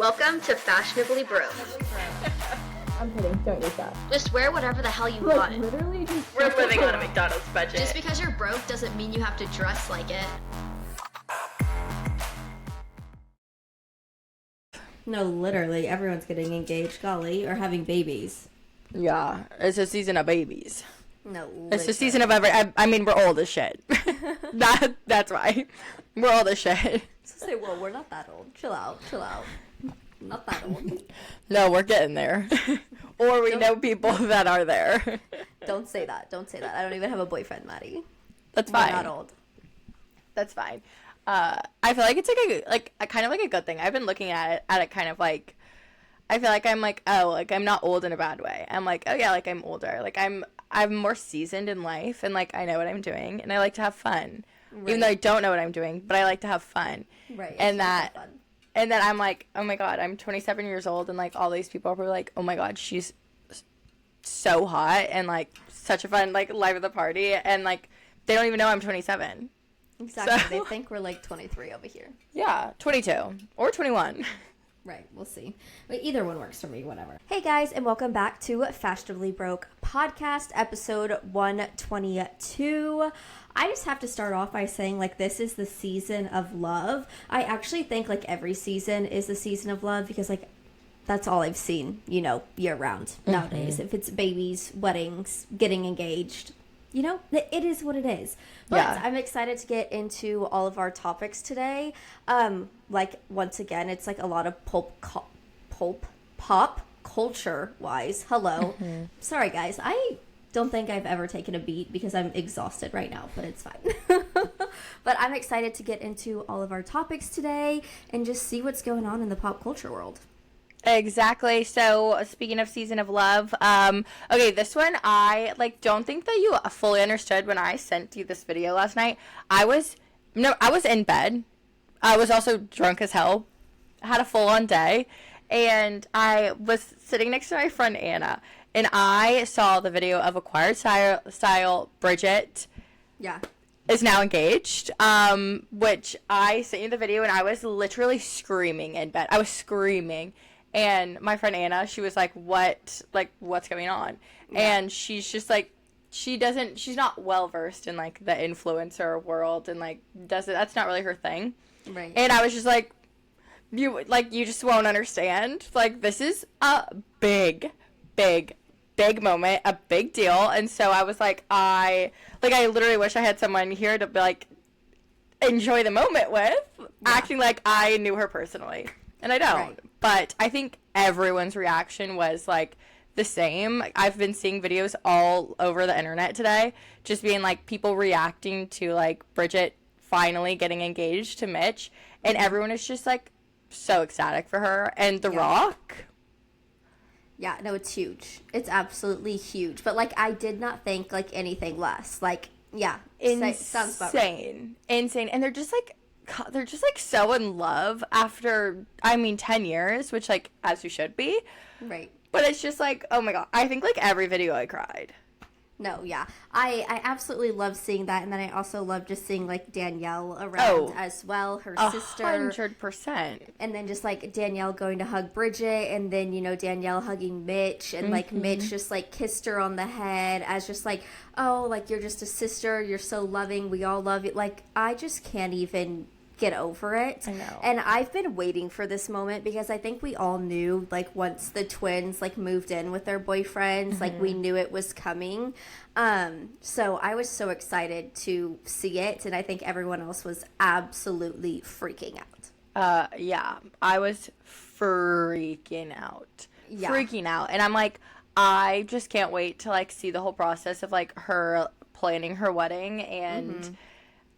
Welcome to Fashionably Broke. I'm kidding, don't use that. Just wear whatever the hell you Like, want. literally just... We're living on a McDonald's budget. Just because you're broke doesn't mean you have to dress like it. No, literally, everyone's getting engaged, golly, or having babies. Yeah, it's a season of babies. No, It's a season of I mean, we're old as shit. That's why. We're old as shit. So say, well, we're not that old. Chill out. Not that old. No, we're getting there. Or we know people that are there. Don't say that. I don't even have a boyfriend, Maddie. That's We're fine. not old. That's fine. I feel like it's a kind of like a good thing. I've been looking at it kind of like, I feel like I'm like, oh, like I'm not old in a bad way. I'm like, oh yeah, like I'm older. Like I'm more seasoned in life, and like I know what I'm doing, and I like to have fun. Right. Even though I don't know what I'm doing, but I like to have fun. Right. And then I'm like, oh my god, I'm 27 years old, and like all these people are like, oh my god, she's so hot and like such a fun like life of the party, and like they don't even know I'm 27. Exactly. So, they think we're like 23 over here. Yeah, 22 or 21. Right, we'll see. But either one works for me, whatever. Hey guys, and welcome back to Fashionably Broke Podcast, episode 122. I just have to start off by saying, like, this is the season of love. I actually think, like, every season is the season of love because, like, that's all I've seen, you know, year round nowadays. If it's babies, weddings, getting engaged, you know, it is what it is. But Yeah. I'm excited to get into all of our topics today. Like, once again, it's like a lot of pop culture wise. Hello. Sorry, guys. I don't think I've ever taken a beat because I'm exhausted right now, but it's fine. But I'm excited to get into all of our topics today and just see what's going on in the pop culture world. Exactly. So speaking of season of love, okay, this one I like don't think that you fully understood when I sent you this video last night. I was in bed. I was also drunk as hell. I had a full-on day, and I was sitting next to my friend Anna, and I saw the video of Acquired Style Bridget. Yeah. Is now engaged, which I sent you the video, and I was literally screaming in bed. I was screaming. And my friend Anna, she was like, what's going on? Yeah. And she's just like, she's not well versed in like the influencer world, and like that's not really her thing. Right. And I was just like, you just won't understand. Like, this is a big moment, a big deal. And so I was like, I literally wish I had someone here to like enjoy the moment with, acting like I knew her personally. And I don't. Right. But I think everyone's reaction was like the same. I've been seeing videos all over the internet today, just being like people reacting to like Bridget finally getting engaged to Mitch, and everyone is just like so ecstatic for her. And The Rock. Yeah, no, it's huge. It's absolutely huge. But like, I did not think like anything less. Like, yeah, sounds about right. Insane. And they're just like so in love after, I mean, 10 years, which like as you should be. Right. But it's just like, oh my god, I think like every video I cried. No, yeah. I absolutely love seeing that, and then I also love just seeing like Danielle around as well, her sister. 100%. And then just like Danielle going to hug Bridget, and then, you know, Danielle hugging Mitch, and like Mitch just like kissed her on the head as just like, oh, like you're just a sister, you're so loving, we all love you. Like, I just can't even get over it. I know. And I've been waiting for this moment because I think we all knew, like, once the twins like moved in with their boyfriends, like we knew it was coming. So I was so excited to see it, and I think everyone else was absolutely freaking out. Yeah, I was freaking out. Yeah. Freaking out. And I'm like, I just can't wait to like see the whole process of like her planning her wedding. And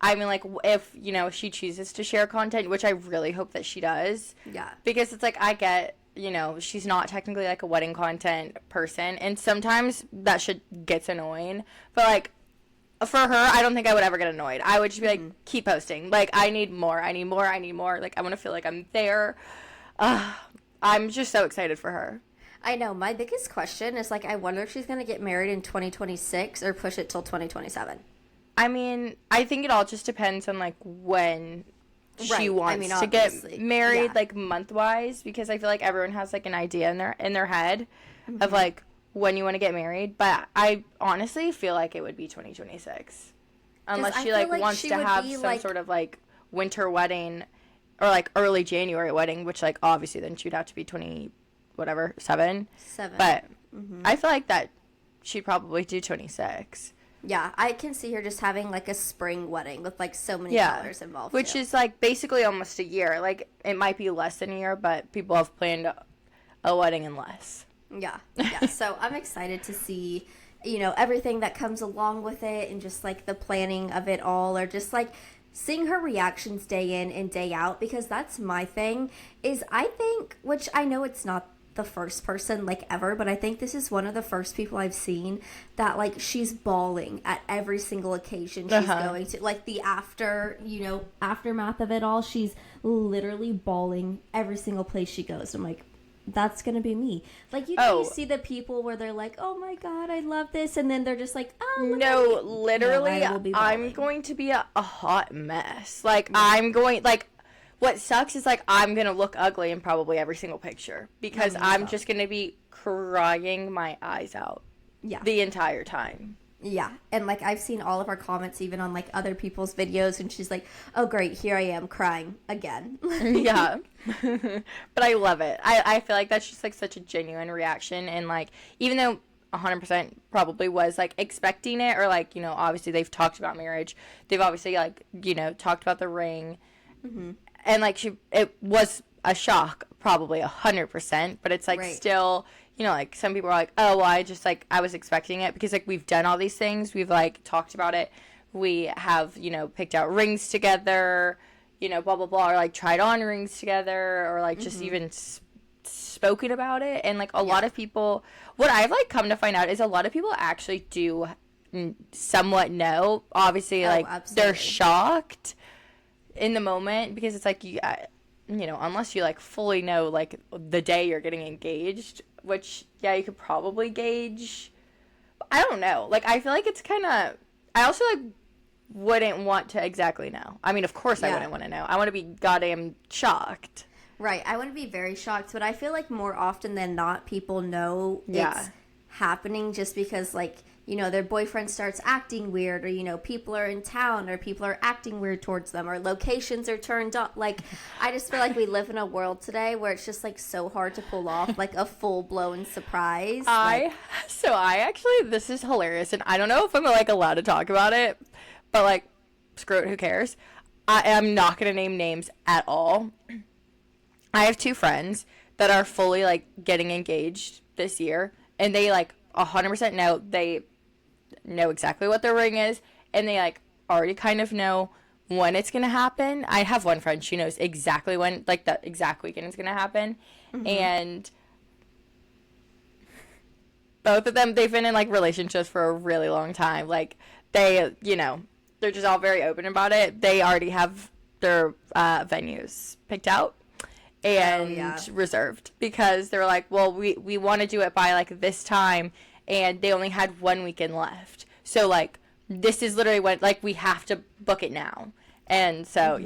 I mean, like, if, you know, she chooses to share content, which I really hope that she does. Yeah. Because it's like, I get, you know, she's not technically like a wedding content person, and sometimes that shit gets annoying. But like, for her, I don't think I would ever get annoyed. I would just be like, keep posting. Like, I need more. Like, I want to feel like I'm there. I'm just so excited for her. I know. My biggest question is, like, I wonder if she's going to get married in 2026 or push it till 2027. I mean, I think it all just depends on, like, when she Right. I wants mean, to get obviously. married, Yeah. like month-wise, because I feel like everyone has like an idea in their head of like when you want to get married. But I honestly feel like it would be 2026. Unless I she feel like like wants she to would have be, some like- sort of like winter wedding or like early January wedding, which like obviously then she'd have to be 20 whatever 7. 7. But I feel like that she'd probably do 26. Yeah, I can see her just having like a spring wedding with like so many Yeah, colors involved. which too. is like basically almost a year. Like it might be less than a year, but people have planned a wedding in less. Yeah. So I'm excited to see, everything that comes along with it and just like the planning of it all, or just like seeing her reactions day in and day out, because that's my thing is I think, which I know it's not the first person like ever, but I think this is one of the first people I've seen that like she's bawling at every single occasion she's going to, like the aftermath of it all. She's literally bawling every single place she goes. I'm like, that's gonna be me. Like you see the people where they're like, oh my god, I love this, and then they're just like, oh look No, at me. literally, No, I will be I'm bawling. going to be a hot mess. Like I'm going like. What sucks is, like, I'm going to look ugly in probably every single picture because I'm just going to be crying my eyes out the entire time. Yeah, and like I've seen all of our comments even on like other people's videos, and she's like, oh great, here I am crying again. Yeah. But I love it. I feel like that's just, like, such a genuine reaction. And, like, even though 100% probably was, like, expecting it or, like, obviously they've talked about marriage. They've obviously, like, talked about the ring. Mm-hmm. And, like, it was a shock, probably 100%, but it's, like, still, like, some people are like, oh, well, I was expecting it because, like, we've done all these things. We've, like, talked about it. We have, picked out rings together, blah, blah, blah, or, like, tried on rings together or, like, just even spoken about it. And, like, a lot of people, what I've, like, come to find out is a lot of people actually do somewhat know. Obviously, like, absolutely. they're shocked in the moment because it's like unless you like fully know like the day you're getting engaged, which you could probably gauge. I don't know, like I feel like it's kind of, I also like wouldn't want to exactly know. I mean, of course I wouldn't want to know. I want to be goddamn shocked. Right, I want to be very shocked, but I feel like more often than not people know it's happening just because like their boyfriend starts acting weird, or, people are in town, or people are acting weird towards them, or locations are turned up. Like, I just feel like we live in a world today where it's just, like, so hard to pull off, like, a full-blown surprise. So I actually, this is hilarious, and I don't know if I'm, like, allowed to talk about it, but, like, screw it, who cares? I am not going to name names at all. I have 2 friends that are fully, like, getting engaged this year, and they, like, 100% know exactly what their ring is, and they like already kind of know when it's gonna happen. I have one friend, she knows exactly when, like the exact weekend it's gonna happen. And both of them, they've been in like relationships for a really long time. Like they they're just all very open about it. They already have their venues picked out and reserved because they're like, well, we want to do it by like this time, and they only had 1 weekend left. So, like, this is literally when, like, we have to book it now. And so,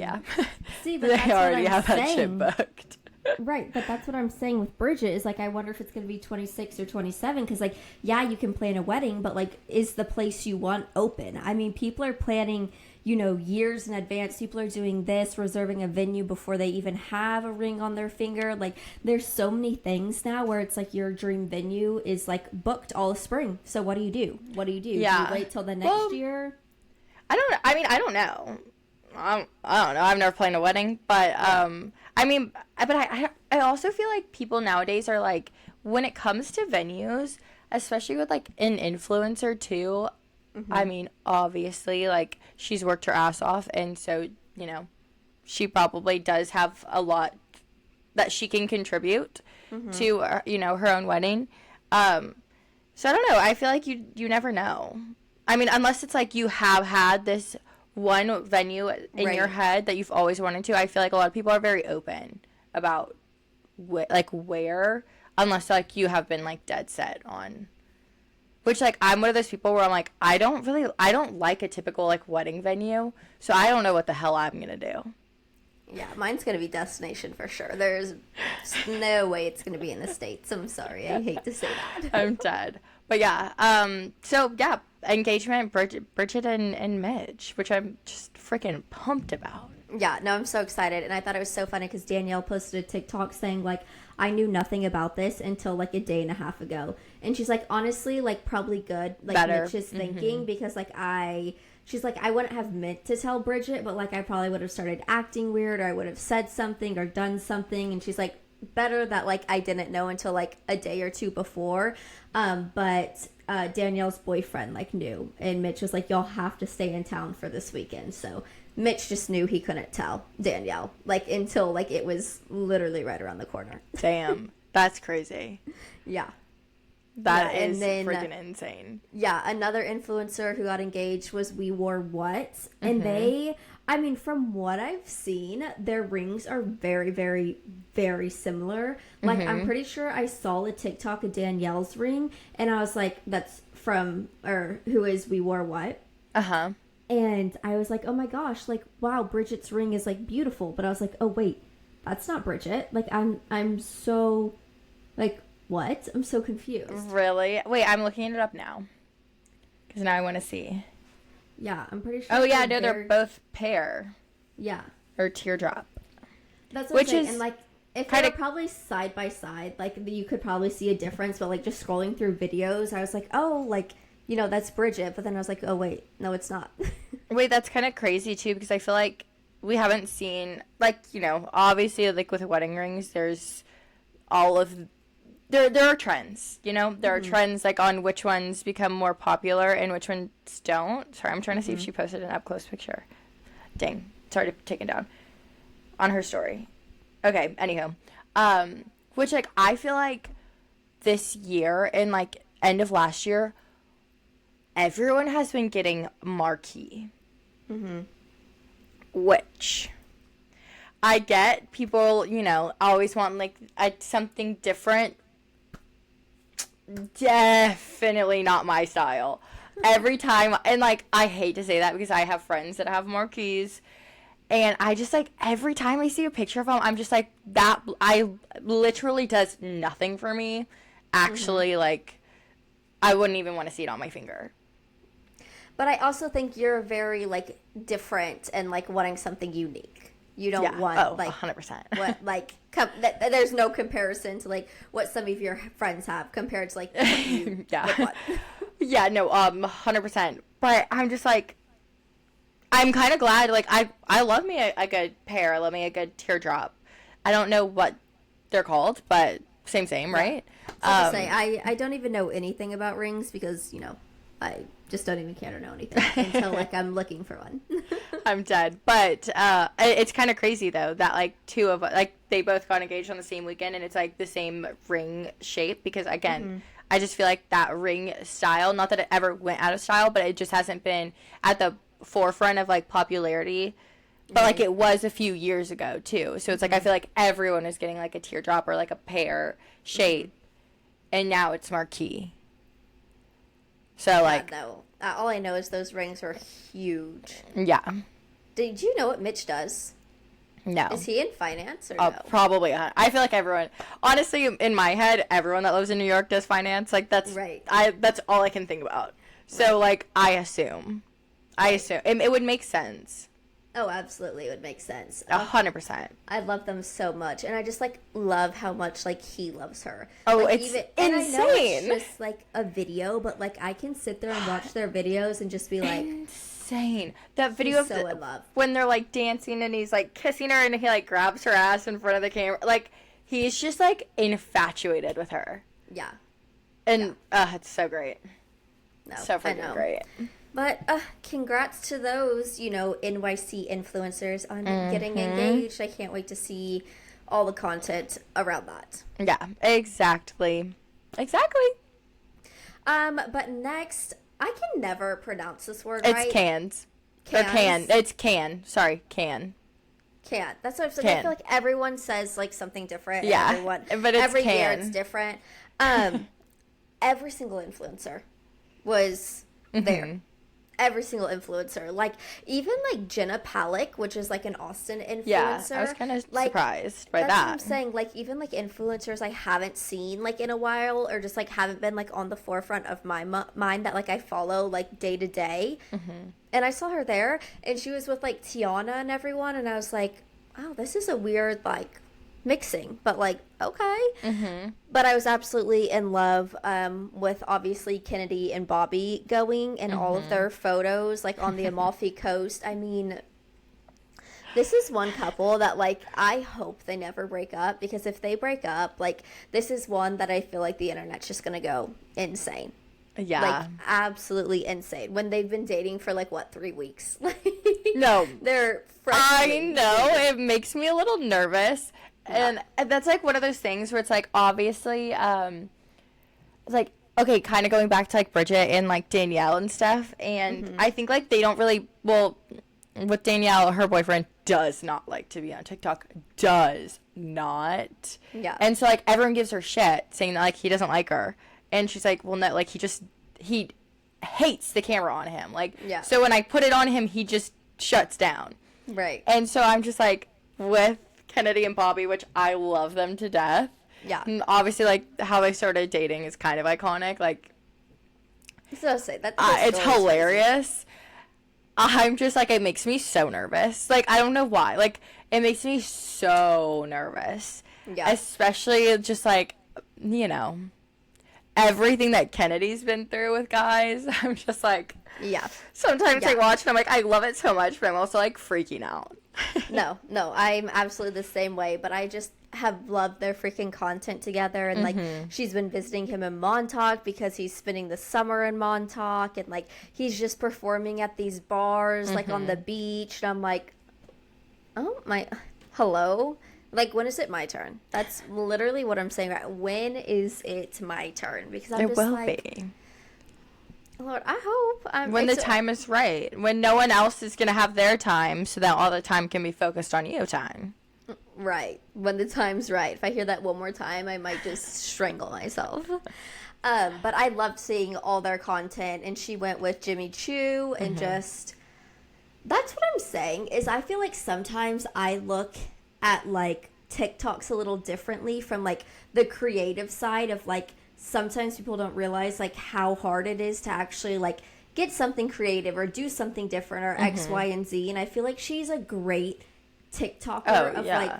See, but they that's already what I'm have that shit saying. booked. Right, but that's what I'm saying with Bridget is, like, I wonder if it's going to be 26 or 27, because, like, you can plan a wedding, but, like, is the place you want open? I mean, people are planning, years in advance. People are doing this, reserving a venue before they even have a ring on their finger. Like, there's so many things now where it's, like, your dream venue is, like, booked all spring. So what do you do? Yeah. Do you wait till the next year? I don't know. I don't know. I don't know. I've never planned a wedding, but I also feel like people nowadays are like, when it comes to venues, especially with like an influencer too. I mean, obviously, like she's worked her ass off, and so she probably does have a lot that she can contribute to her own wedding. So I don't know. I feel like you never know. I mean, unless it's like you have had this one venue in your head that you've always wanted to. I feel like a lot of people are very open about where, unless like you have been like dead set on. Which like I'm one of those people where I'm like I don't like a typical like wedding venue, so I don't know what the hell I'm gonna do. Yeah, mine's going to be destination for sure. There's no way it's going to be in the States. I'm sorry. I hate to say that. I'm dead. But yeah, so yeah, engagement, Bridget and Mitch, which I'm just freaking pumped about. Yeah, no, I'm so excited. And I thought it was so funny because Danielle posted a TikTok saying, like, I knew nothing about this until, like, a day and a half ago. And she's like, honestly, like, probably good. Like, Better. Mitch is thinking because, like, she's like, I wouldn't have meant to tell Bridget, but, like, I probably would have started acting weird or I would have said something or done something. And she's like, better that, like, I didn't know until, like, a day or two before. But Danielle's boyfriend, like, knew. And Mitch was like, y'all have to stay in town for this weekend. So Mitch just knew he couldn't tell Danielle, like, until, like, it was literally right around the corner. Damn, that's crazy. Yeah. That Yeah, is and then, freaking insane. Yeah, another influencer who got engaged was We Wore What. And they, I mean, from what I've seen, their rings are very, very, very similar. Like, I'm pretty sure I saw a TikTok of Danielle's ring, and I was like, that's from, or who is We Wore What? Uh-huh. And I was like, oh my gosh, like, wow, Bridget's ring is, like, beautiful. But I was like, oh, wait, that's not Bridget. Like, I'm so, like, what? I'm so confused. Really? Wait, I'm looking it up now. Because now I want to see. Yeah, I'm pretty sure. Oh, yeah, no, they're both pair. Yeah. Or teardrop. That's what Which I'm saying. is And, like, if kinda- they were probably side by side, like, you could probably see a difference. But, like, just scrolling through videos, I was like, oh, like, you know, that's Bridget. But then I was like, oh, wait, no, it's not. Wait, that's kind of crazy, too, because I feel like we haven't seen, like, you know, obviously, like, with wedding rings, there's all of... There are trends, you know? There are trends, like, on which ones become more popular and which ones don't. Sorry, I'm trying to see if she posted an up-close picture. Dang. It's already taken down. On her story. Okay, anywho. Which, like, I feel like this year and, like, end of last year, everyone has been getting marquee. Which... I get people, you know, always want, like, something different. Definitely not my style. Every time, and, like, I hate to say that because I have friends that have marquees, and I just, like, every time I see a picture of them, I'm just like, that, I literally does nothing for me. Actually, like, I wouldn't even want to see it on my finger. But I also think you're very, like, different and, like, wanting something unique. You don't want, like, 100%. what, like, there's no comparison to, like, what some of your friends have compared to, like, what you would want. Yeah, no, 100%. But I'm just, like, I'm kind of glad, like, I love me a good pair. I love me a good teardrop. I don't know what they're called, but same, right? So to say, I don't even know anything about rings because, you know, I just don't even care to know anything until, like, I'm looking for one. I'm dead. But it's kind of crazy, though, that, like, two of us, like, they both got engaged on the same weekend, and it's, like, the same ring shape. Because, again, I just feel like that ring style, not that it ever went out of style, but it just hasn't been at the forefront of, like, popularity. But, like, it was a few years ago, too. So it's, like, I feel like everyone is getting, like, a teardrop or, like, a pear shape. And now it's marquee. So, like... No. All I know is those rings are huge. Yeah. Did you know what Mitch does? No. Is he in finance or no? Probably. I feel like everyone... Honestly, in my head, everyone that lives in New York does finance. Like, that's... Right. That's all I can think about. So, like, I assume. It would make sense. Oh, absolutely. It would make sense. 100%. I love them so much. And I just, like, love how much, like, he loves her. Oh, like, it's insane. insane. And I know it's just, like, a video, but, like, I can sit there and watch their videos and just be like... Insane. That video so in love. When they're, like, dancing and he's, like, kissing her and he, like, grabs her ass in front of the camera. Like, he's just, like, infatuated with her. Yeah. And, it's so great. No, So freaking great. But congrats to those, you know, NYC influencers on getting engaged. I can't wait to see all the content around that. Yeah, exactly. But next, I can never pronounce this word right. It's cans. Cans. Or can. It's can. Sorry, can. Can. That's what I'm saying. Can. I feel like everyone says, like, something different. Yeah, but it's every year can. it's different. Every single influencer was there. every single influencer. Like, even, like, Jenna Palick, which is, like, an Austin influencer. Yeah, I was kind of surprised by that's that. what I'm saying. Like, even, like, influencers I haven't seen, like, in a while, or just, like, haven't been, like, on the forefront of my mind that, like, I follow, like, day to day. And I saw her there, and she was with, like, Tiana and everyone, and I was like, oh, this is a weird, like, mixing, but like, okay. But I was absolutely in love with obviously Kennedy and Bobby going, and all of their photos like on the Amalfi Coast. I mean, this is one couple that, like, I hope they never break up, because if they break up, like, this is one that I feel like the internet's just gonna go insane. Yeah. Like, absolutely insane. When they've been dating for, like, what, 3 weeks? No. They're I freshmen. know. It makes me a little nervous. And that's, like, one of those things where it's, like, obviously, like, okay, kind of going back to, like, Bridget and, like, Danielle and stuff. And I think, like, they don't really, well, with Danielle, her boyfriend does not like to be on TikTok. Does not. Yeah. And so, like, everyone gives her shit, saying that, like, he doesn't like her. And she's like, well, no, like, he hates the camera on him. Like, Yeah. so when I put it on him, he just shuts down. Right. And so I'm just like, with Kennedy and Bobby, which I love them to death. Yeah. And obviously, like, how they started dating is kind of iconic. Like, So say that it's hilarious. I'm just like, it makes me so nervous. Like, I don't know why. Like, it makes me so nervous. Yeah. Especially just like, you know, everything that Kennedy's been through with guys. I'm just like, Yeah. sometimes I Yeah. watch and I'm like, I love it so much, but I'm also like freaking out. No, I'm absolutely the same way, but I just have loved their freaking content together, and like she's been visiting him in Montauk because he's spending the summer in Montauk, and like he's just performing at these bars like on the beach, and I'm like, oh my, hello, like, when is it my turn? That's literally what I'm saying, right? When is it my turn? Because I'm It just will like, be. Lord, I hope When the time is right. When no one else is going to have their time, so that all the time can be focused on you time. Right. When the time's right. If I hear that one more time, I might just strangle myself. But I loved seeing all their content, and she went with Jimmy Choo, and just, that's what I'm saying, is I feel like sometimes I look at, like, TikToks a little differently from, like, the creative side of, like, sometimes people don't realize, like, how hard it is to actually, like, get something creative or do something different or X, Y, and Z. And I feel like she's a great TikToker of, like,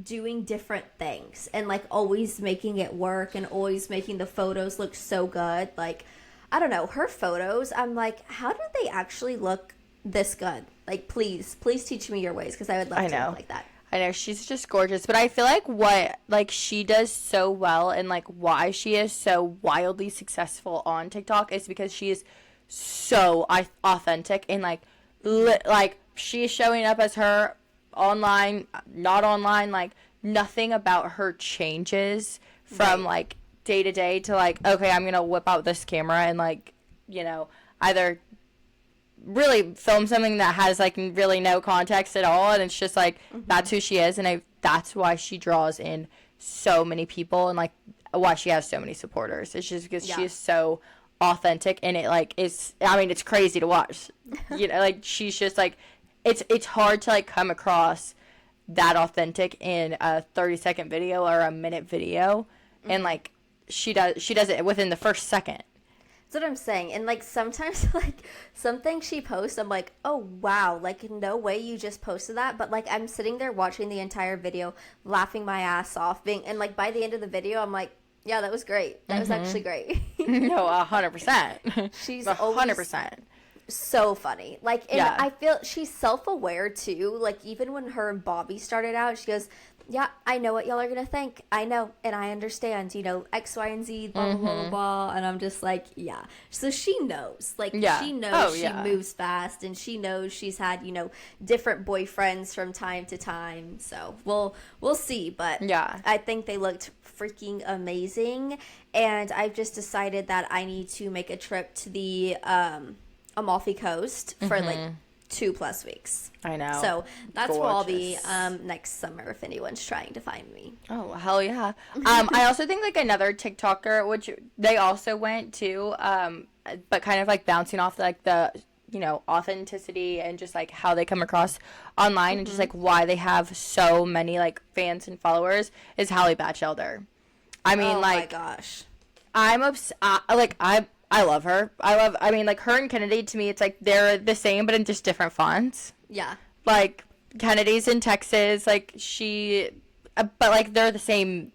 doing different things and, like, always making it work and always making the photos look so good. Like, I don't know, her photos, I'm like, how do they actually look this good? Like, please teach me your ways, because I would love to look like that. I know, she's just gorgeous, but I feel like what, like, she does so well and, like, why she is so wildly successful on TikTok is because she is so authentic and, like, like, she's showing up as her online, not online, like, nothing about her changes from, like, day to day to, like, okay, I'm gonna whip out this camera and, like, you know, either really film something that has, like, really no context at all, and it's just, like, that's who she is, and that's why she draws in so many people, and, like, why she has so many supporters. It's just because she is so authentic, and it, like, is, I mean, it's crazy to watch, you know, like, she's just, like, it's hard to, like, come across that authentic in a 30-second video or a minute video, and, like, she does it within the first second. That's what I'm saying. And, like, sometimes, like, something she posts, I'm like, oh, wow, like, no way you just posted that. But, like, I'm sitting there watching the entire video, laughing my ass off, and, like, by the end of the video, I'm like, yeah, that was great. That was actually great. No, 100%. She's 100%. So funny. Like, and Yeah. I feel she's self-aware, too. Like, even when her and Bobby started out, she goes, yeah, I know what y'all are gonna think. I know, and I understand, you know, X, Y, and Z, blah, blah, blah, blah, blah. And I'm just like, yeah. So she knows. Like, she knows she moves fast, and she knows she's had, you know, different boyfriends from time to time. So we'll see. But yeah, I think they looked freaking amazing. And I've just decided that I need to make a trip to the Amalfi Coast for, like, 2+ weeks. I know. So that's where I'll be Gorgeous. next summer if anyone's trying to find me. Oh, hell yeah. I also think, like, another TikToker, which they also went to, but kind of, like, bouncing off, like, the you know, authenticity and just like how they come across online and just like why they have so many like fans and followers is Hallie Batchelder. I mean, oh like, my gosh, I'm I love her. I mean, like, her and Kennedy, to me, it's like they're the same, but in just different fonts. yeah. Like, Kennedy's in Texas, like, but, like, they're the same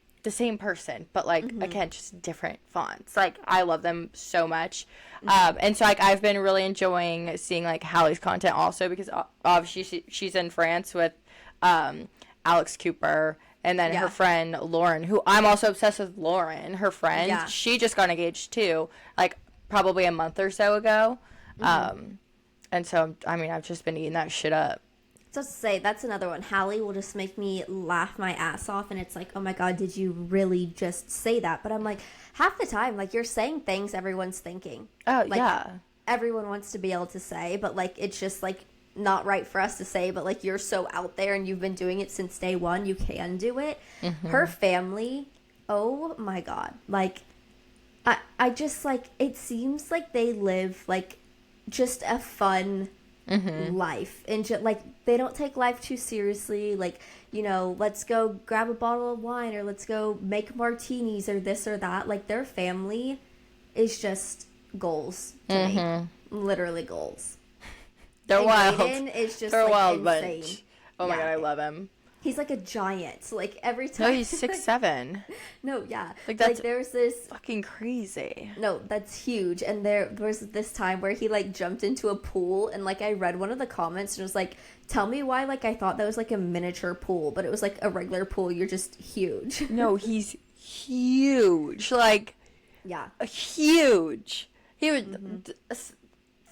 person, but, like, again, just different fonts. Like, I love them so much. And so, like, I've been really enjoying seeing, like, Hallie's content also, because obviously she's in France with Alex Cooper, and then her friend Lauren, who I'm also obsessed with. Lauren, her friend, Yeah. she just got engaged too, like probably a month or so ago. And so, I mean, I've just been eating that shit up. So to say, that's another one. Hallie will just make me laugh my ass off, and it's like, oh my god, did you really just say that? But I'm like, half the time, like, you're saying things everyone's thinking. Oh, like, yeah. Everyone wants to be able to say, but like, it's just like not right for us to say, but like, you're so out there and you've been doing it since day one, you can do it. Her family, oh my god, like, I just, like, it seems like they live like just a fun life, and just like, they don't take life too seriously. Like, you know, let's go grab a bottle of wine, or let's go make martinis, or this or that. Like, their family is just goals to me, literally goals. They're And wild. Graydon is just They're a like wild insane. bunch. Oh my Yeah. god, I love him. He's like a giant. So like, every time. No, he's 6'7". No, yeah. Like, that's there's this. fucking crazy. No, that's huge. And there was this time where he like jumped into a pool, and like, I read one of the comments and it was like, tell me why, like, I thought that was like a miniature pool, but it was like a regular pool. You're just huge. No, he's huge. Like, Yeah. huge. He would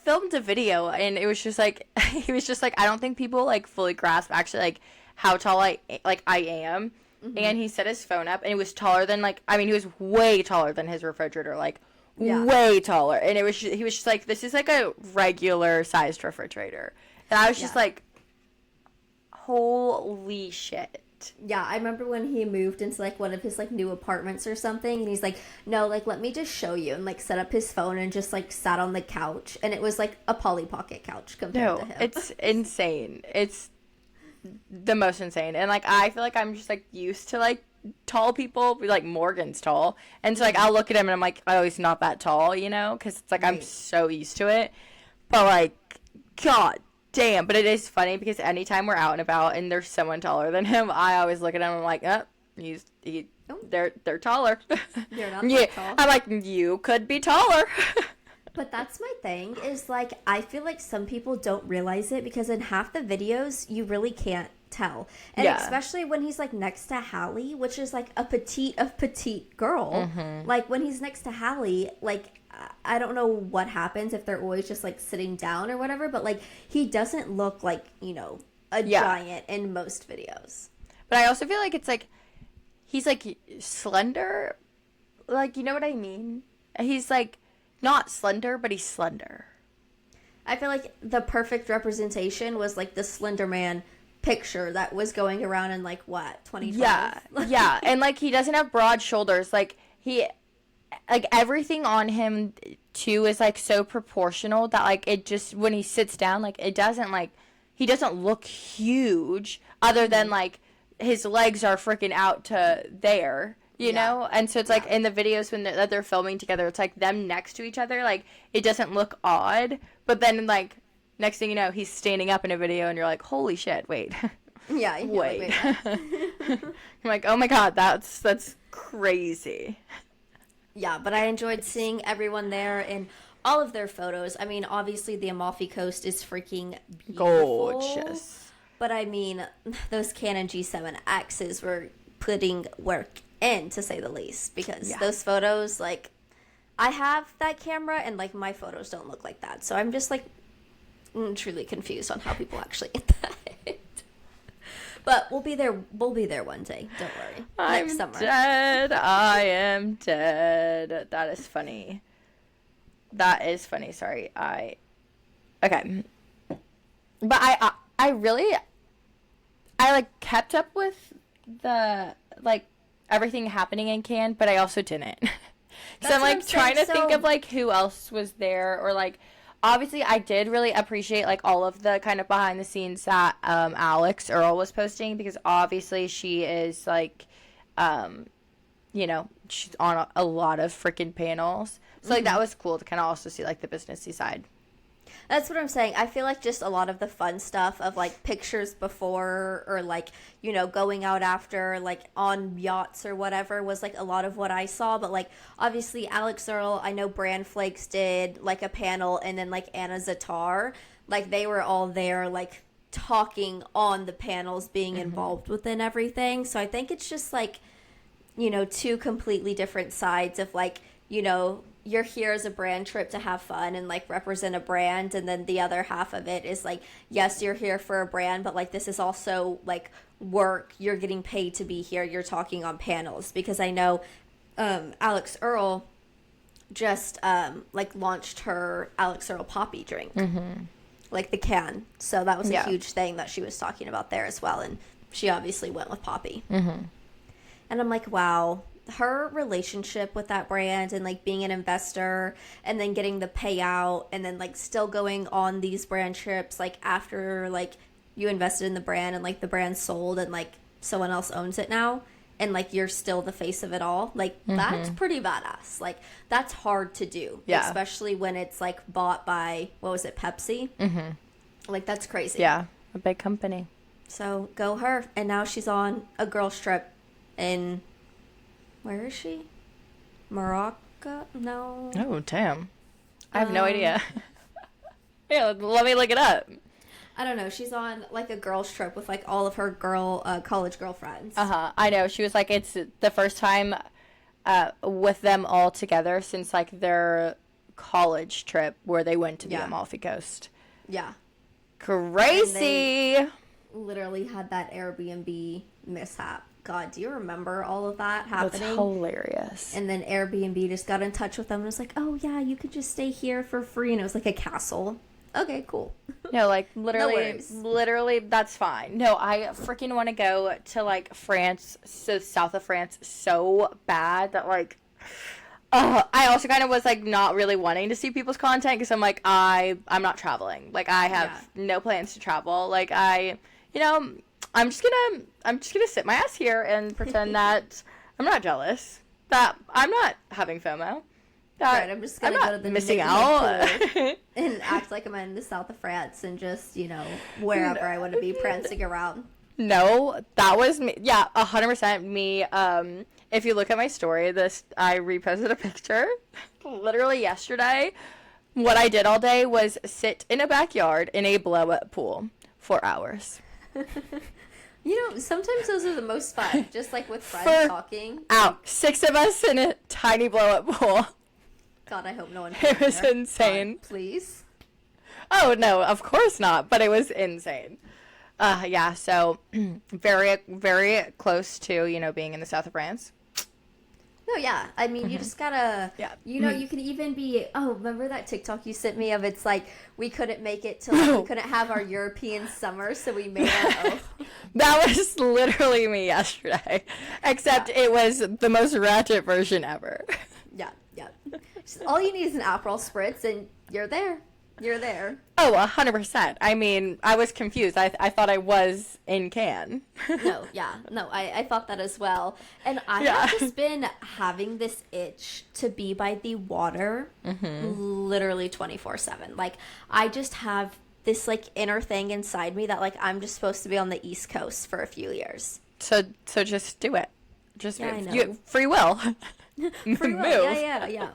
filmed a video, and it was just like, he was just like, I don't think people like fully grasp actually like how tall I am. And he set his phone up, and it was taller than, like, I mean, he was way taller than his refrigerator, like, way taller. And he was just like, this is like a regular sized refrigerator. And I was just like, holy shit. Yeah, I remember when he moved into like one of his like new apartments or something, and he's like, no, like, let me just show you, and like set up his phone and just like sat on the couch, and it was like a Polly Pocket couch compared to him. It's insane. It's the most insane. And like, I feel like I'm just like used to like tall people, like Morgan's tall, and so like I'll look at him and I'm like, oh, he's not that tall, you know, because it's like I'm so used to it. But like, god damn. But it is funny because anytime we're out and about and there's someone taller than him, I always look at him and I'm like, they're taller. They're not that tall. I'm like, you could be taller. But that's my thing, is like, I feel like some people don't realize it, because in half the videos you really can't tell, and especially when he's like next to Hallie, which is like a petite girl. Like, when he's next to Hallie, like, I don't know what happens, if they're always just like sitting down or whatever, but like, he doesn't look like, you know, a giant in most videos. But I also feel like it's like, he's like slender, like, you know what I mean? He's like not slender, but he's slender. I feel like the perfect representation was like the Slender Man picture that was going around in like, what, 2012? Yeah, and like, he doesn't have broad shoulders. Like, like, everything on him too is like so proportional that like, it just, when he sits down, like, it doesn't, like, he doesn't look huge, other than like his legs are freaking out to there, you know? And so it's like, in the videos when they're filming together, it's like them next to each other, like, it doesn't look odd, but then like, next thing you know, he's standing up in a video and you're like, holy shit, wait. Yeah, wait. I'm like, oh my god, that's crazy. Yeah, but I enjoyed seeing everyone there and all of their photos. I mean, obviously the Amalfi Coast is freaking beautiful. Gorgeous. But I mean, those Canon G7Xs were putting work in, to say the least, because those photos, like, I have that camera and like, my photos don't look like that. So I'm just like truly confused on how people actually get that. But we'll be there one day. Don't worry. Next summer. Dead. I am dead. That is funny. Sorry. Okay. But I really, I like kept up with the, like, everything happening in Cannes, but I also didn't. So I'm like trying to think of like who else was there, or like, obviously I did really appreciate like all of the kind of behind the scenes that Alex Earl was posting, because obviously she is like you know, she's on a lot of freaking panels. So like that was cool to kind of also see like the businessy side. That's what I'm saying. I feel like just a lot of the fun stuff of like pictures before, or like, you know, going out after, like on yachts or whatever, was like a lot of what I saw. But like obviously Alex Earl, I know Brand Flakes did like a panel, and then like Anna Zatar, like they were all there like talking on the panels, being involved within everything. So I think it's just like, you know, two completely different sides of like, you know, you're here as a brand trip to have fun and like represent a brand, and then the other half of it is like, yes, you're here for a brand, but like this is also like work. You're getting paid to be here. You're talking on panels, because I know Alex Earl just like launched her Alex Earl Poppy drink, like the can. So that was a huge thing that she was talking about there as well, and she obviously went with Poppy. And I'm like, wow, her relationship with that brand, and like being an investor and then getting the payout, and then like still going on these brand trips like after like you invested in the brand and like the brand sold and like someone else owns it now, and like you're still the face of it all, like that's pretty badass. Like that's hard to do, especially when it's like bought by, what was it, Pepsi? Like that's crazy. Yeah, a big company. So go her. And now she's on a girls trip in, where is she? Morocco? No. Oh, damn. I have no idea. Yeah, let me look it up. I don't know. She's on like a girls trip with like all of her college girlfriends. I know. She was like, it's the first time with them all together since like their college trip where they went to the Amalfi Coast. Yeah. Crazy. Literally had that Airbnb mishap. God, do you remember all of that happening? That's hilarious. And then Airbnb just got in touch with them and was like, oh yeah, you could just stay here for free. And it was like a castle. Okay, cool. No, like literally that's fine. No, I freaking want to go to like France, so south of France, so bad that like I also kind of was like not really wanting to see people's content, because I'm like, I'm not traveling. Like I have no plans to travel. Like you know, I'm just gonna sit my ass here and pretend that I'm not jealous, that I'm not having FOMO, that right, I'm just gonna go to the missing out and act like I'm in the south of France and just, you know, wherever I want to be prancing around. No, that was me. Yeah, 100% me. If you look at my story, I reposted a picture literally yesterday. What I did all day was sit in a backyard in a blow-up pool for hours. You know, sometimes those are the most fun, just like with friends talking. Out. 6 of us in a tiny blow-up pool. God, I hope no one. It was insane. God, please. Oh, no, of course not, but it was insane. Yeah, so very, very close to, you know, being in the south of France. No, yeah. I mean, you just gotta, you know, you can even be, remember that TikTok you sent me of, it's like, we couldn't make it to, like, we couldn't have our European summer, so we made our own. That was literally me yesterday, except it was the most ratchet version ever. Yeah. Just, all you need is an Aperol Spritz, and you're there. You're there. Oh, 100%. I mean, I was confused. I thought I was in Cannes. No, I thought that as well. And I have just been having this itch to be by the water literally 24/7. Like, I just have this, like, inner thing inside me that, like, I'm just supposed to be on the East Coast for a few years. So just do it. Just I know. Free will. Free will. Move. Yeah.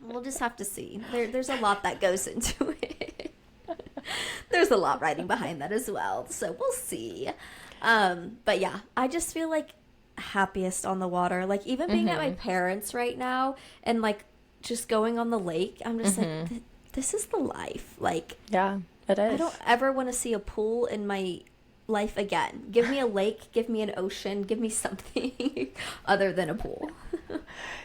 We'll just have to see. There's a lot that goes into it. There's a lot riding behind that as well. So we'll see. But yeah, I just feel like happiest on the water. Like even being at my parents' right now and like just going on the lake, I'm just like, this is the life. Like, yeah, it is. I don't ever want to see a pool in my life again. Give me a lake, give me an ocean, give me something other than a pool.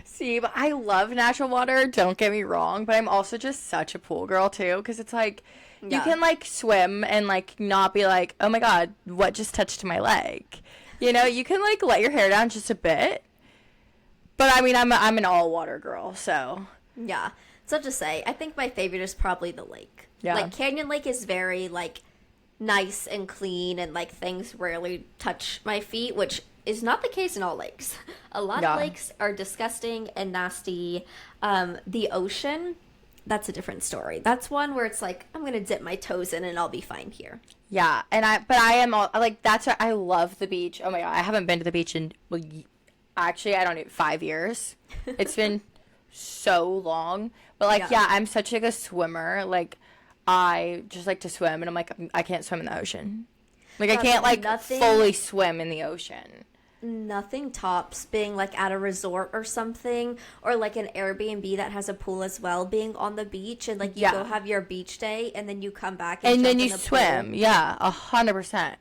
See, but I love natural water, don't get me wrong, but I'm also just such a pool girl too, because it's like you can like swim and like not be like, oh my god, what just touched my leg, you know? You can like let your hair down just a bit, but I mean I'm an all water girl, so yeah. So to say, I think my favorite is probably the lake. Yeah. Like, Canyon Lake is very, like, nice and clean, and, like, things rarely touch my feet, which is not the case in all lakes. A lot of lakes are disgusting and nasty. The ocean, that's a different story. That's one where it's like, I'm going to dip my toes in and I'll be fine here. Yeah, but I am all, like, that's why I love the beach. Oh my God, I haven't been to the beach in, well, actually, I don't know, 5 years. It's been so long. But, like, yeah, I'm such, like, a swimmer. Like, I just like to swim, and I'm like, I can't swim in the ocean. Like, I can't, like, fully swim in the ocean. Nothing tops being, like, at a resort or something, or, like, an Airbnb that has a pool as well, being on the beach, and, like, you go have your beach day, and then you come back and then you swim. Pool. Yeah, 100%.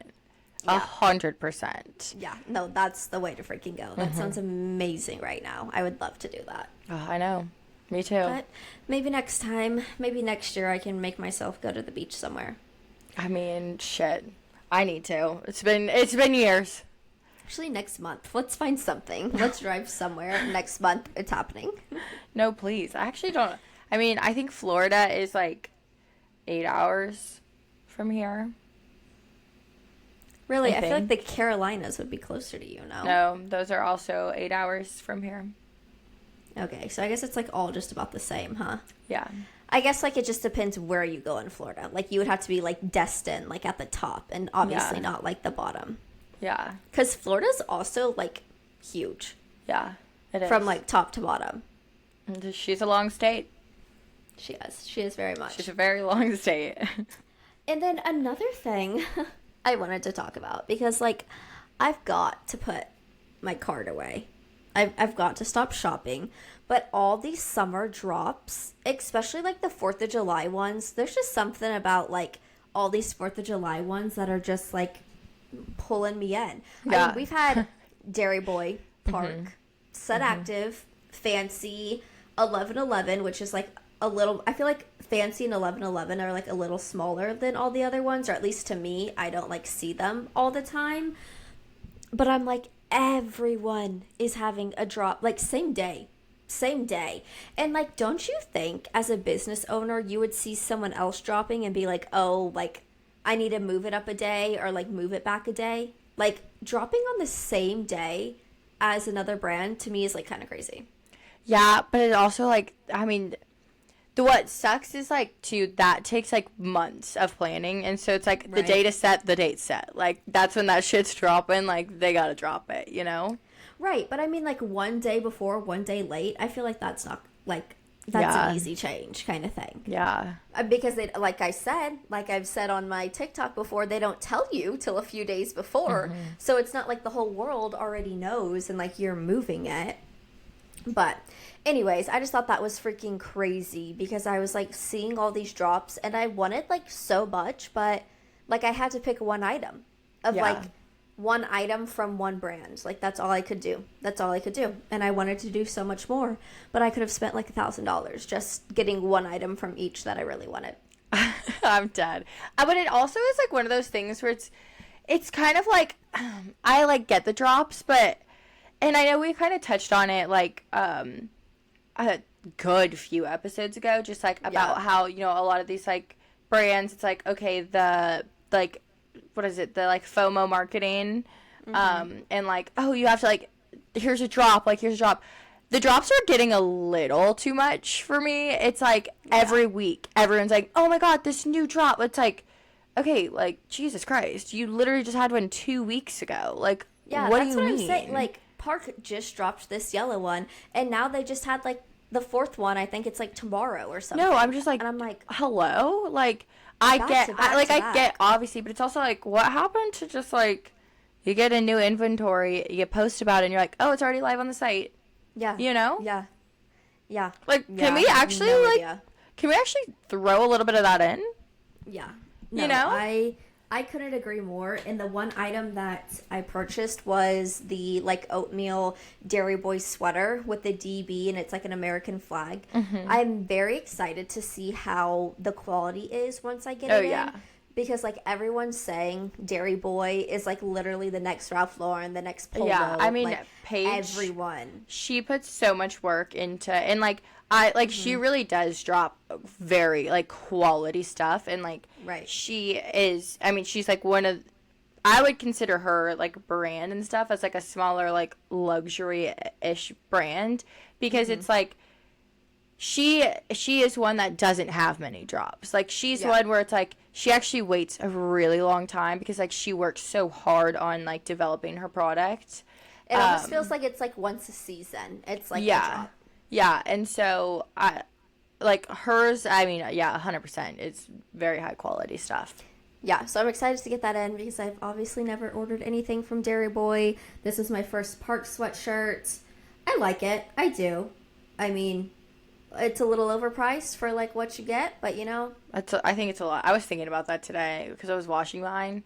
100%. Yeah, no, that's the way to freaking go. That sounds amazing right now. I would love to do that. Oh, I know. Me too. But maybe next time, maybe next year, I can make myself go to the beach somewhere. I mean, shit. I need to. It's been years. Actually, next month. Let's find something. Let's drive somewhere. Next month, it's happening. No, please. I actually don't. I mean, I think Florida is like 8 hours from here. Really? I feel like the Carolinas would be closer to you, no? No, those are also 8 hours from here. Okay, so I guess it's like all just about the same, huh? Yeah. I guess like it just depends where you go in Florida. Like you would have to be like Destin, like at the top, and obviously not like the bottom. Yeah. Because Florida's also like huge. Yeah, it is. From like top to bottom. She's a long state. She is. She is very much. She's a very long state. And then another thing I wanted to talk about, because like I've got to put my cart away. I've got to stop shopping. But all these summer drops, especially like the 4th of July ones, there's just something about like all these 4th of July ones that are just like pulling me in. Yeah. I mean, we've had Dairy Boy, Park, Set Active, Fancy, 1111, which is like a little, I feel like Fancy and 1111 are like a little smaller than all the other ones, or at least to me, I don't like see them all the time. But I'm like, everyone is having a drop, like same day. And like, don't you think as a business owner you would see someone else dropping and be like, oh, like I need to move it up a day or like move it back a day? Like dropping on the same day as another brand to me is like kind of crazy. Yeah, but it also like, I mean, what sucks is like too, that takes like months of planning, and so it's like the date is set, the date's set. Like that's when that shit's dropping, like they gotta drop it, you know? Right, but I mean, like, one day before, one day late, I feel like that's not, like, that's an easy change kind of thing. Yeah. Because, they, like I've said on my TikTok before, they don't tell you till a few days before. So it's not like the whole world already knows and, like, you're moving it. But anyways, I just thought that was freaking crazy because I was, like, seeing all these drops and I wanted, like, so much, but, like, I had to pick one item of, like, one item from one brand. Like that's all I could do. And I wanted to do so much more, but I could have spent like $1,000 just getting one item from each that I really wanted. I'm dead. But it also is like one of those things where it's kind of like I like get the drops, but and I know we kind of touched on it like a good few episodes ago, just like about how, you know, a lot of these like brands, it's like, okay, the like what is it, the like FOMO marketing, and like, oh, you have to like, here's a drop. The drops are getting a little too much for me. It's like every week everyone's like, oh my god, this new drop. It's like, okay, like Jesus Christ, you literally just had one 2 weeks ago. Like, what do you mean? I'm saying. Like Park just dropped this yellow one, and now they just had like the 4th one. I think it's like tomorrow or something. No, I'm just like, and I'm like, hello, like. I get obviously, but it's also like, what happened to just like, you get a new inventory, you post about it, and you're like, oh, it's already live on the site. Yeah. You know? Yeah. Like, can we actually throw a little bit of that in? Yeah. No, you know? I couldn't agree more. And the one item that I purchased was the like oatmeal Dairy Boy sweater with the DB, and it's like an American flag. I'm very excited to see how the quality is once I get it in. because like everyone's saying Dairy Boy is like literally the next Ralph Lauren, the next Polo. Yeah, I mean, like, Paige, everyone. she puts so much work into, and like she really does drop very like quality stuff, and like Right. she is, I mean, she's like one of, I would consider her like brand and stuff as like a smaller like luxury-ish brand, because it's like she is one that doesn't have many drops. Like she's one where it's like she actually waits a really long time because like she works so hard on like developing her product. It almost feels like it's like once a season. It's like a Yeah. drop. Yeah, and so I like hers, I mean, yeah, 100%. It's very high quality stuff. Yeah, so I'm excited to get that in because I've obviously never ordered anything from Dairy Boy. This is my first Park sweatshirt. I like it. I do. I mean, it's a little overpriced for like what you get, but you know. I think it's a lot. I was thinking about that today because I was washing mine,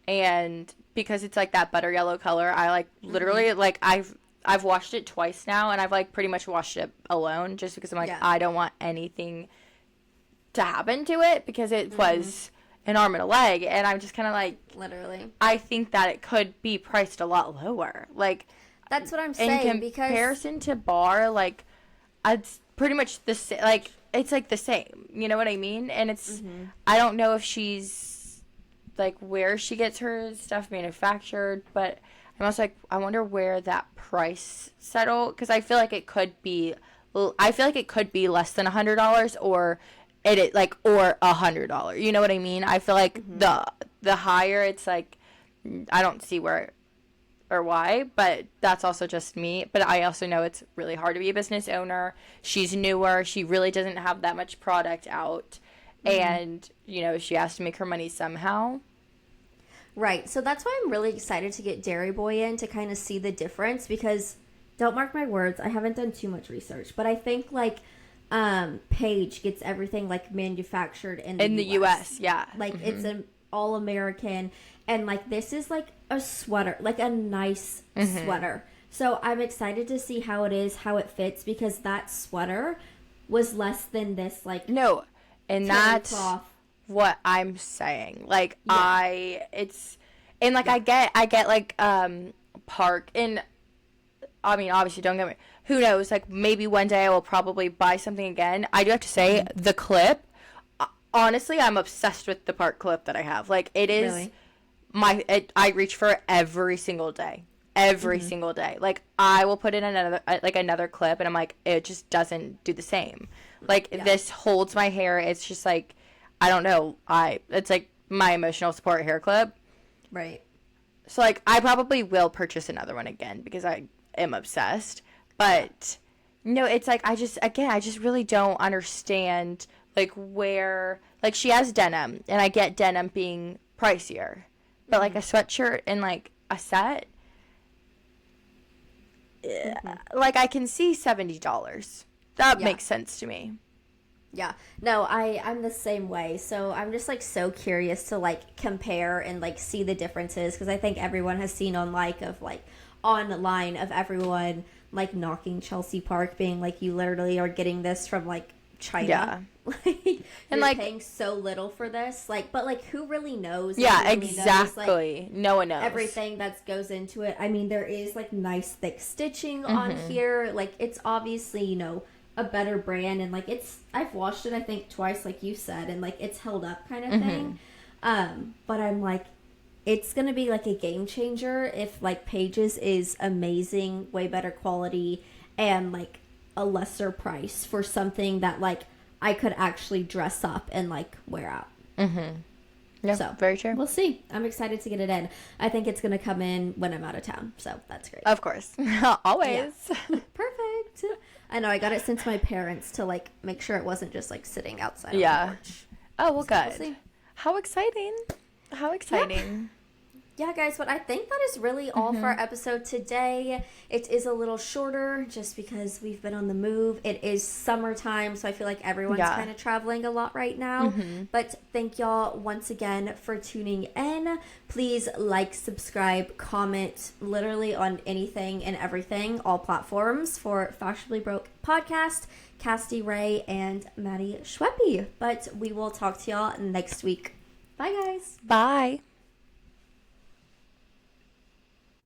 and because it's like that butter yellow color, I like literally like I've washed it twice now, and I've like pretty much washed it alone just because I'm like I don't want anything to happen to it because it was an arm and a leg, and I'm just kind of like, literally, I think that it could be priced a lot lower. Like that's what I'm saying. In comparison to bar, like it's pretty much the same. Like it's like the same. You know what I mean? And it's I don't know if she's like where she gets her stuff manufactured, but I'm also like, I wonder where that price settle, because I feel like it could be less than $100 or or $100. You know what I mean? I feel like the higher it's like, I don't see where or why, but that's also just me. But I also know it's really hard to be a business owner. She's newer. She really doesn't have that much product out, and you know she has to make her money somehow. Right. So that's why I'm really excited to get Dairy Boy in to kind of see the difference, because don't mark my words, I haven't done too much research, but I think like Paige gets everything like manufactured in the US. Yeah. Like it's an all American, and like this is like a sweater, like a nice sweater. So I'm excited to see how it is, how it fits, because that sweater was less than this like no, and that's cloth. What I'm saying. Like I get like Park, and I mean obviously don't get me, who knows, like maybe one day I will probably buy something again. I do have to say the clip, honestly I'm obsessed with the Park clip that I have. Like it is really? I reach for it every single day. Every single day. Like I will put in another clip and I'm like, it just doesn't do the same. Like this holds my hair. It's just like, I don't know. It's like my emotional support hair clip. Right. So like I probably will purchase another one again because I am obsessed. But no, it's like I just really don't understand like where, like she has denim, and I get denim being pricier. But like a sweatshirt and like a set, like I can see $70. That makes sense to me. Yeah. No, I'm the same way. So I'm just like so curious to like compare and like see the differences, because I think everyone has seen online of everyone like knocking Chelsea Park, being like, you literally are getting this from like China. Yeah. Like and you're like paying so little for this. Like, but like who really knows? Yeah, who really exactly. Knows, like, no one knows. Everything that goes into it. I mean, there is like nice thick stitching on here. Like it's obviously, you know, a better brand, and like I've washed it I think twice like you said, and like it's held up kind of thing. But I'm like, it's gonna be like a game changer if like Paige's is amazing, way better quality, and like a lesser price for something that like I could actually dress up and like wear out. Yeah, so very true. We'll see. I'm excited to get it in. I think it's gonna come in when I'm out of town, so that's great. Of course. Always. Yeah. Perfect. I know, I got it sent to my parents to like make sure it wasn't just like sitting outside on the porch. Oh, well, So good. we'll see. How exciting. How exciting. Yeah, guys, but I think that is really all for our episode today. It is a little shorter just because we've been on the move. It is summertime, so I feel like everyone's kind of traveling a lot right now. But thank y'all once again for tuning in. Please like, subscribe, comment, literally on anything and everything, all platforms, for Fashionably Broke Podcast, Cassidy Ray, and Maddie Schweppe. But we will talk to y'all next week. Bye, guys. Bye.